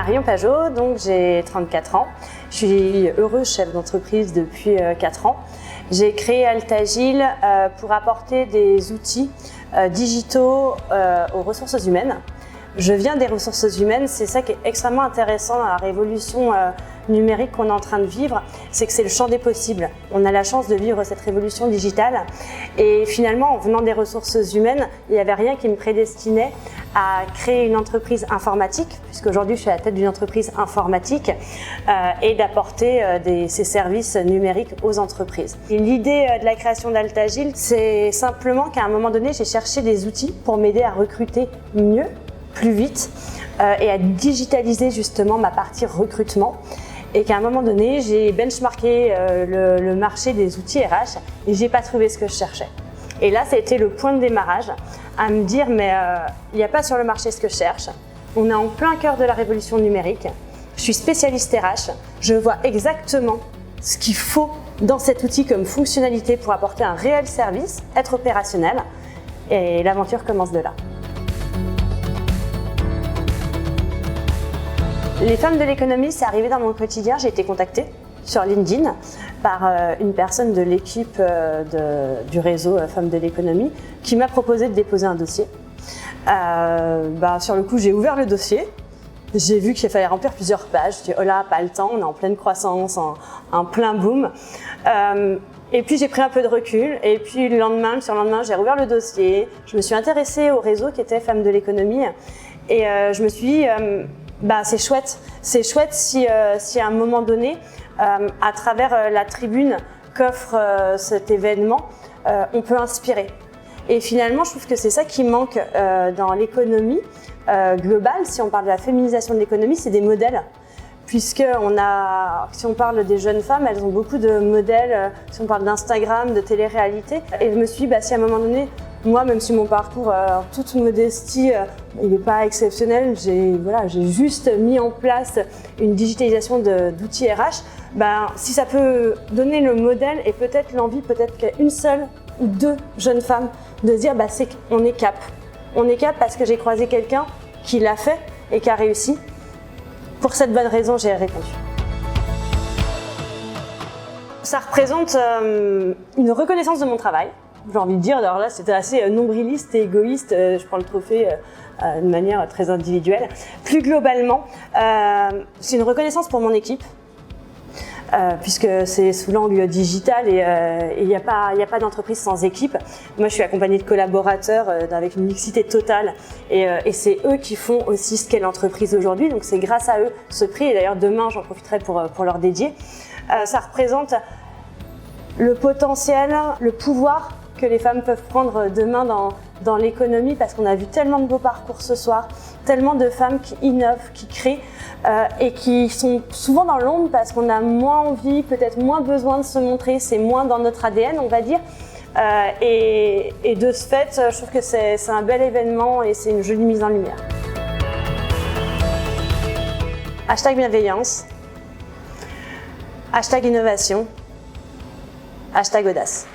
Marion Pajot, donc j'ai 34 ans. Je suis heureuse chef d'entreprise depuis 4 ans. J'ai créé Altagile pour apporter des outils digitaux aux ressources humaines. Je viens des ressources humaines, c'est ça qui est extrêmement intéressant dans la révolution numérique qu'on est en train de vivre, c'est que c'est le champ des possibles. On a la chance de vivre cette révolution digitale et finalement en venant des ressources humaines, il n'y avait rien qui me prédestinait à créer une entreprise informatique, puisqu'aujourd'hui je suis à la tête d'une entreprise informatique et d'apporter ces services numériques aux entreprises. L'idée de la création d'Altagile, c'est simplement qu'à un moment donné, j'ai cherché des outils pour m'aider à recruter mieux, plus vite et à digitaliser justement ma partie recrutement. Et qu'à un moment donné, j'ai benchmarké le marché des outils RH et j'ai pas trouvé ce que je cherchais. Et là, ça a été le point de démarrage à me dire mais il n'y a pas sur le marché ce que je cherche. On est en plein cœur de la révolution numérique. Je suis spécialiste RH. Je vois exactement ce qu'il faut dans cet outil comme fonctionnalité pour apporter un réel service, être opérationnel. Et l'aventure commence de là. Les femmes de l'économie, c'est arrivé dans mon quotidien. J'ai été contactée sur LinkedIn par une personne de l'équipe du réseau Femmes de l'économie qui m'a proposé de déposer un dossier. Sur le coup, j'ai ouvert le dossier. J'ai vu qu'il fallait remplir plusieurs pages. Je dis oh là, pas le temps, on est en pleine croissance, en plein boom. Et puis j'ai pris un peu de recul et puis le surlendemain, j'ai rouvert le dossier. Je me suis intéressée au réseau qui était Femmes de l'économie et je me suis dit c'est chouette si à un moment donné, à travers la tribune qu'offre cet événement, on peut inspirer. Et finalement, je trouve que c'est ça qui manque dans l'économie globale. Si on parle de la féminisation de l'économie, c'est des modèles. Si on parle des jeunes femmes, elles ont beaucoup de modèles, si on parle d'Instagram, de télé-réalité. Et je me suis dit, si à un moment donné, moi, même si mon parcours, toute modestie, il n'est pas exceptionnel, j'ai juste mis en place une digitalisation d'outils RH. Si ça peut donner le modèle et peut-être l'envie, peut-être qu'une seule ou deux jeunes femmes, de se dire c'est qu'on est cap. On est cap parce que j'ai croisé quelqu'un qui l'a fait et qui a réussi. Pour cette bonne raison, j'ai répondu. Ça représente une reconnaissance de mon travail. J'ai envie de dire, alors là c'était assez nombriliste et égoïste, je prends le trophée de manière très individuelle. Plus globalement, c'est une reconnaissance pour mon équipe, puisque c'est sous l'angle digital et il n'y a pas d'entreprise sans équipe. Moi je suis accompagnée de collaborateurs avec une mixité totale et c'est eux qui font aussi ce qu'est l'entreprise aujourd'hui, donc c'est grâce à eux ce prix et d'ailleurs demain j'en profiterai pour leur dédier. Ça représente le potentiel, le pouvoir que les femmes peuvent prendre demain dans l'économie parce qu'on a vu tellement de beaux parcours ce soir, tellement de femmes qui innovent, qui créent et qui sont souvent dans l'ombre parce qu'on a moins envie, peut-être moins besoin de se montrer, c'est moins dans notre ADN on va dire et de ce fait je trouve que c'est un bel événement et c'est une jolie mise en lumière. Hashtag bienveillance, hashtag innovation, hashtag audace.